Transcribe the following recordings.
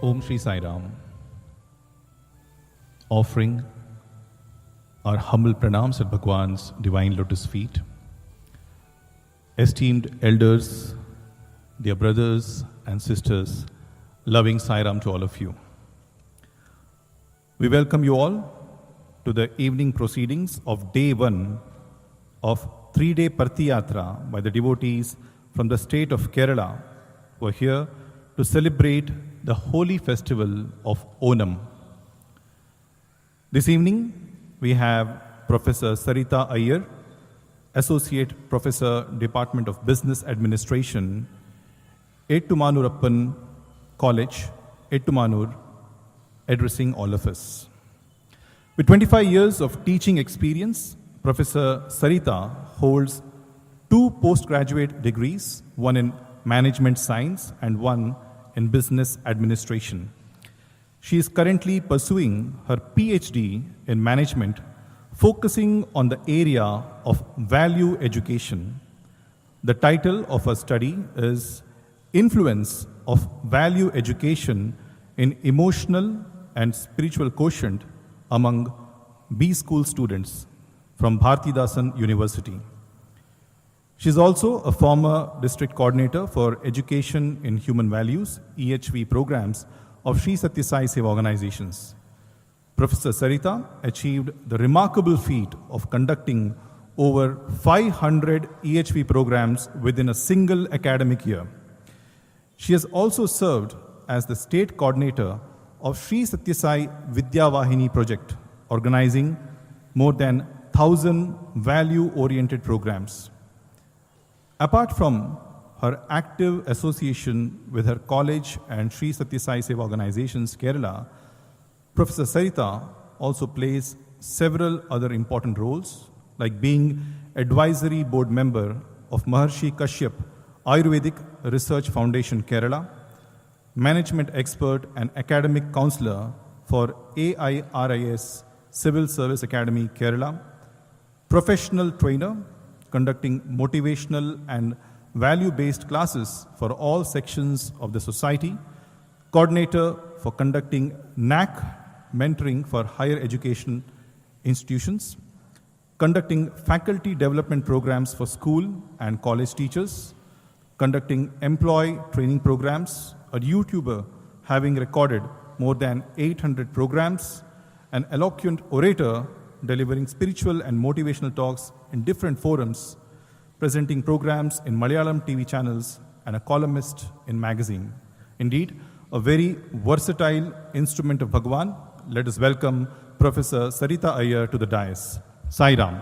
Om Shri Sai Ram. Offering our humble pranams at Bhagawan's divine lotus feet. Esteemed elders, dear brothers and sisters, loving Sai Ram to all of you. We welcome you all to the evening proceedings of day 1 of 3-day Parthi Yatra by the devotees from the state of Kerala who are here to celebrate the holy festival of Onam. This evening, we have Professor Sathya Sai, Associate Professor, Department of Business Administration, Ettumanurappan College, Ettumanur, addressing all of us. With 25 years of teaching experience, Professor Sathya holds 2 postgraduate degrees, one in management science and one in business administration. She is currently pursuing her PhD in management, focusing on the area of value education. The title of her study is Influence of Value Education in Emotional and Spiritual Quotient among B School students from Bharatidasan University. She is also a former district coordinator for Education in Human Values, EHV programs of Sri Sathya Sai Seva organizations. Professor Sathya achieved the remarkable feat of conducting over 500 EHV programs within a single academic year. She has also served as the state coordinator of Sri Sathya Sai Vidya Vahini project, organizing more than 1,000 value-oriented programs. Apart from her active association with her college and Sri Sathya Sai Seva organizations, Kerala, Professor Sathya also plays several other important roles, like being advisory board member of Maharshi Kashyap Ayurvedic Research Foundation, Kerala, management expert and academic counselor for AIRIS Civil Service Academy, Kerala, professional trainer conducting motivational and value-based classes for all sections of the society, coordinator for conducting NAC mentoring for higher education institutions, conducting faculty development programs for school and college teachers, conducting employee training programs, a YouTuber having recorded more than 800 programs, an eloquent orator delivering spiritual and motivational talks in different forums, presenting programs in Malayalam TV channels, and a columnist in magazine. Indeed, a very versatile instrument of Bhagawan. Let us welcome Professor Sathya Sai to the dais. Sai Ram.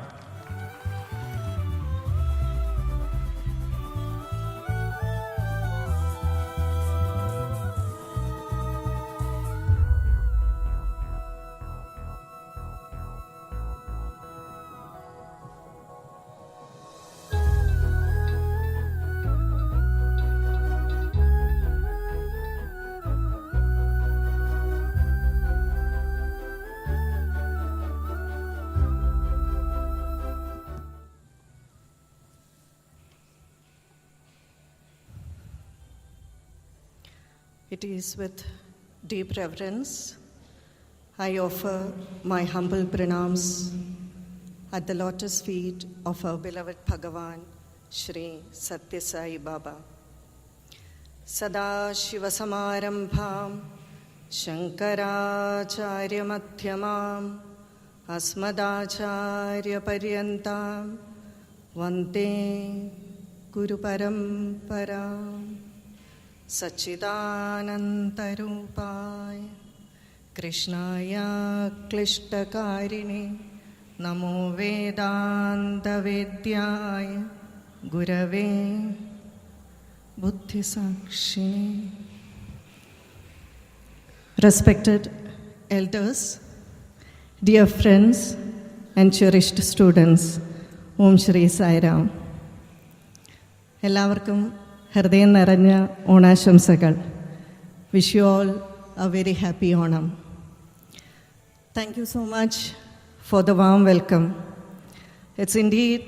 It is with deep reverence I offer my humble pranams at the lotus feet of our beloved Bhagawan, Shri Sathya Sai Baba. Sada Shiva Samarambham Shankaracharya Madhyamam Asmadacharya Paryantam Vande Guru Paramparam Sachidanantarupaya Krishnaya Klishtakarine Namo Vedanta Vidyaya Gurave Buddhisakshine. Respected elders, dear friends and cherished students, Om Shri Sai Ram. എല്ലാവർക്കും ഹൃദയം നിറഞ്ഞ ഓണാശംസകൾ. Wish you all a very happy Onam. Thank you so much for the warm welcome. It's indeed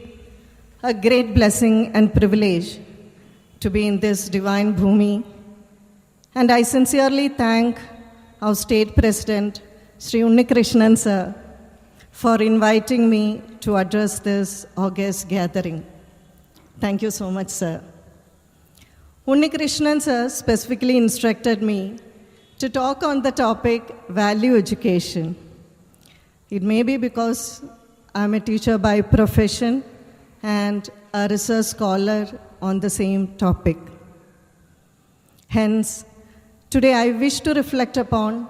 a great blessing and privilege to be in this divine bhumi And I sincerely thank our State President, Sri Unnikrishnan sir, for inviting me to address this august gathering. Thank you so much, sir. Unnikrishnan sir specifically instructed me to talk on the topic value education. It may be because I'm a teacher by profession and a research scholar on the same topic. Hence, today I wish to reflect upon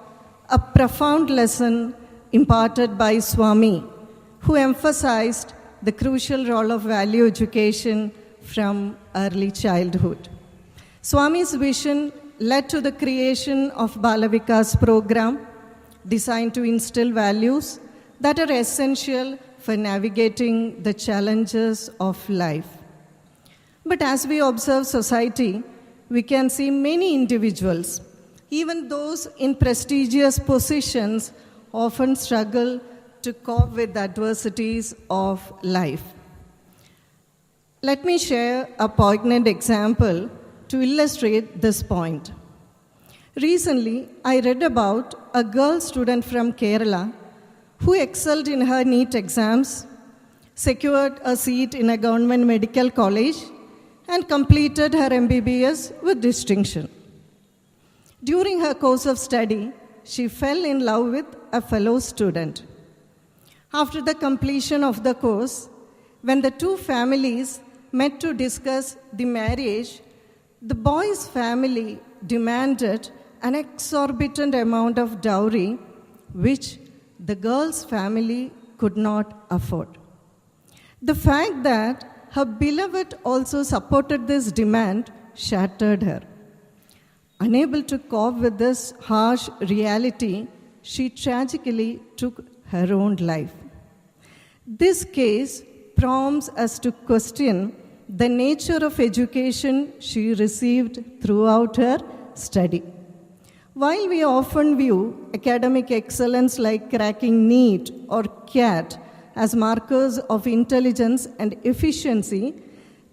a profound lesson imparted by Swami, who emphasized the crucial role of value education from early childhood. Swami's vision led to the creation of Balavikas program designed to instill values that are essential for navigating the challenges of life. But as we observe society, we can see many individuals, even those in prestigious positions, often struggle to cope with the adversities of life. Let me share a poignant example to illustrate this point. Recently, I read about a girl student from Kerala who excelled in her NEET exams, secured a seat in a government medical college, and completed her MBBS with distinction. During her course of study, she fell in love with a fellow student. After the completion of the course, when the two families met to discuss the marriage, the boy's family demanded an exorbitant amount of dowry, which the girl's family could not afford. The fact that her beloved also supported this demand shattered her. Unable to cope with this harsh reality, she tragically took her own life. This case prompts us to question the nature of education she received throughout her study. While we often view academic excellence like cracking NEET or CAT as markers of intelligence and efficiency,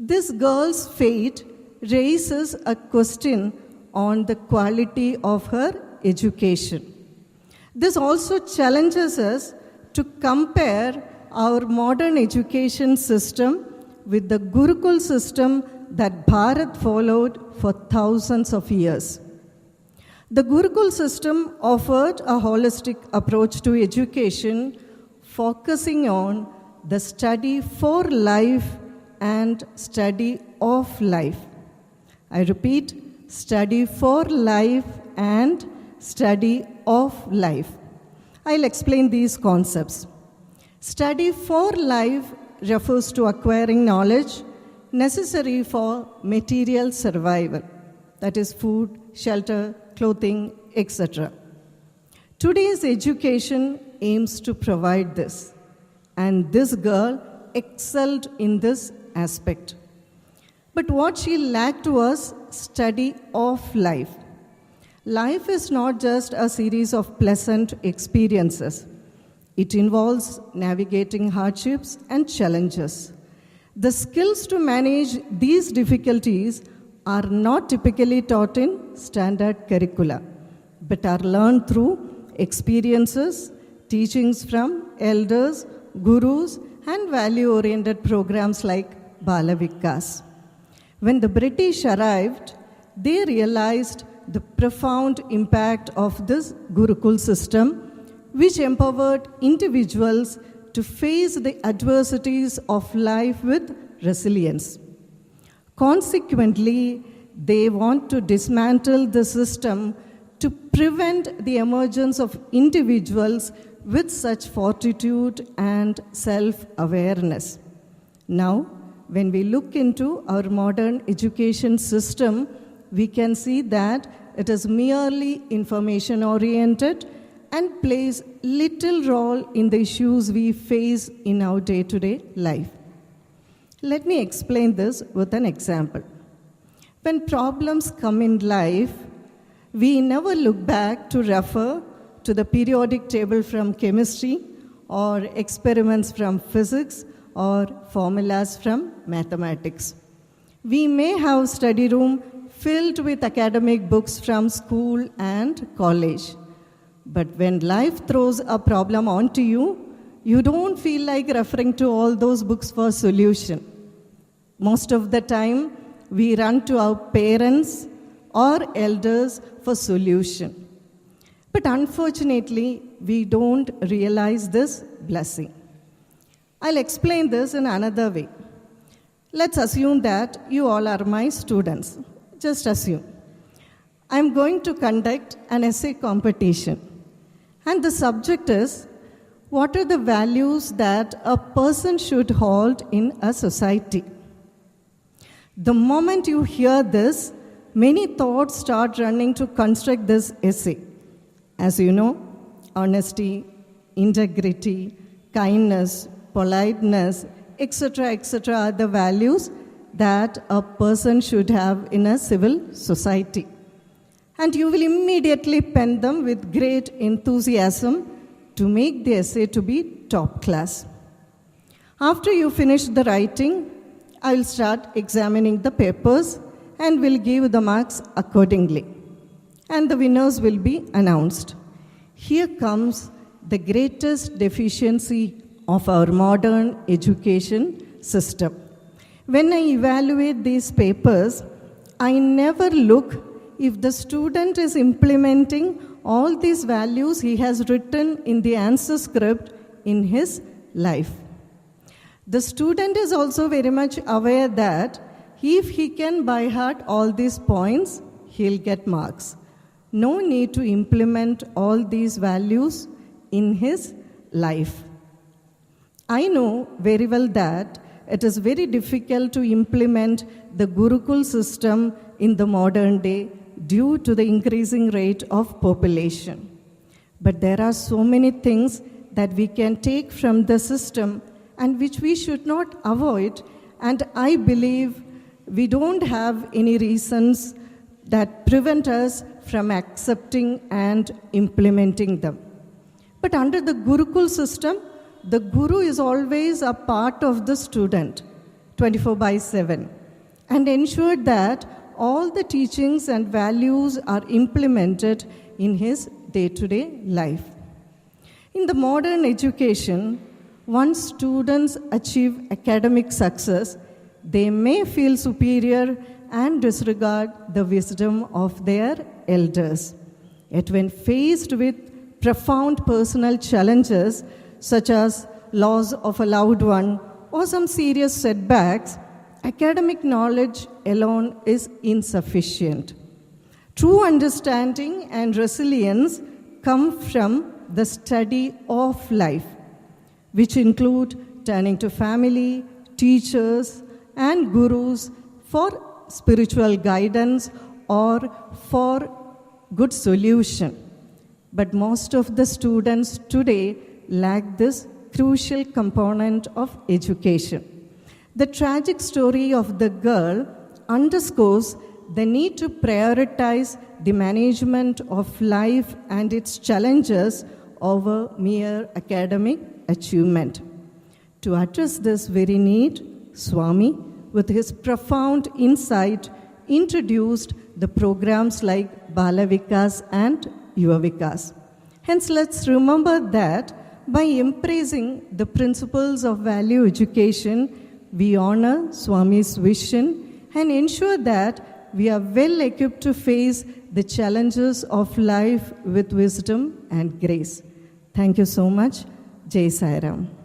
this girl's fate raises a question on the quality of her education. This also challenges us to compare our modern education system with the Gurukul system that Bharat followed for thousands of years. The Gurukul system offered a holistic approach to education, focusing on the study for life and study of life. I repeat, study for life and study of life. I'll explain these concepts. Study for life refers to acquiring knowledge necessary for material survival, that is food, shelter, clothing, etc. Today's education aims to provide this, and this girl excelled in this aspect. But what she lacked was study of life. Life is not just a series of pleasant experiences. It involves navigating hardships and challenges. The skills to manage these difficulties are not typically taught in standard curricula, but are learned through experiences, teachings from elders, gurus, and value-oriented programs like Balavikas. When the British arrived, they realized the profound impact of this Gurukul system, which empowered individuals to face the adversities of life with resilience. Consequently, they want to dismantle the system to prevent the emergence of individuals with such fortitude and self-awareness. Now, when we look into our modern education system, we can see that it is merely information-oriented and plays little role in the issues we face in our day-to-day life. Let me explain this with an example. When problems come in life, we never look back to refer to the periodic table from chemistry or experiments from physics or formulas from mathematics. We may have study room filled with academic books from school and college. But when life throws a problem onto you, you don't feel like referring to all those books for solution. Most of the time, we run to our parents or elders for solution. But unfortunately, we don't realize this blessing. I'll explain this in another way. Let's assume that you all are my students. Just assume. I'm going to conduct an essay competition. And the subject is, what are the values that a person should hold in a society? The moment you hear this, many thoughts start running to construct this essay. As you know, honesty, integrity, kindness, politeness, etc. are the values that a person should have in a civil society. And you will immediately pen them with great enthusiasm to make the essay to be top class. After you finish the writing, I will start examining the papers and will give the marks accordingly. And the winners will be announced. Here comes the greatest deficiency of our modern education system. When I evaluate these papers, I never look if the student is implementing all these values he has written in the answer script in his life. The student is also very much aware that if he can by heart all these points, he'll get marks. No need to implement all these values in his life. I know very well that it is very difficult to implement the Gurukul system in the modern day due to the increasing rate of population. But there are so many things that we can take from the system and which we should not avoid, and I believe we don't have any reasons that prevent us from accepting and implementing them. But under the Gurukul system, the Guru is always a part of the student, 24/7, and ensure that all the teachings and values are implemented in his day-to-day life. In the modern education, once students achieve academic success, they may feel superior and disregard the wisdom of their elders. Yet when faced with profound personal challenges, such as loss of a loved one or some serious setbacks, academic knowledge alone is insufficient. True understanding and resilience come from the study of life, which include turning to family, teachers, and gurus for spiritual guidance or for good solution. But most of the students today lack this crucial component of education. The tragic story of the girl underscores the need to prioritize the management of life and its challenges over mere academic achievement. To address this very need, Swami, with his profound insight, introduced the programs like Bala Vikas and Yuva Vikas. Hence, let's remember that by embracing the principles of value education, we honor Swami's vision and ensure that we are well equipped to face the challenges of life with wisdom and grace. Thank you so much. Jai Sai Ram.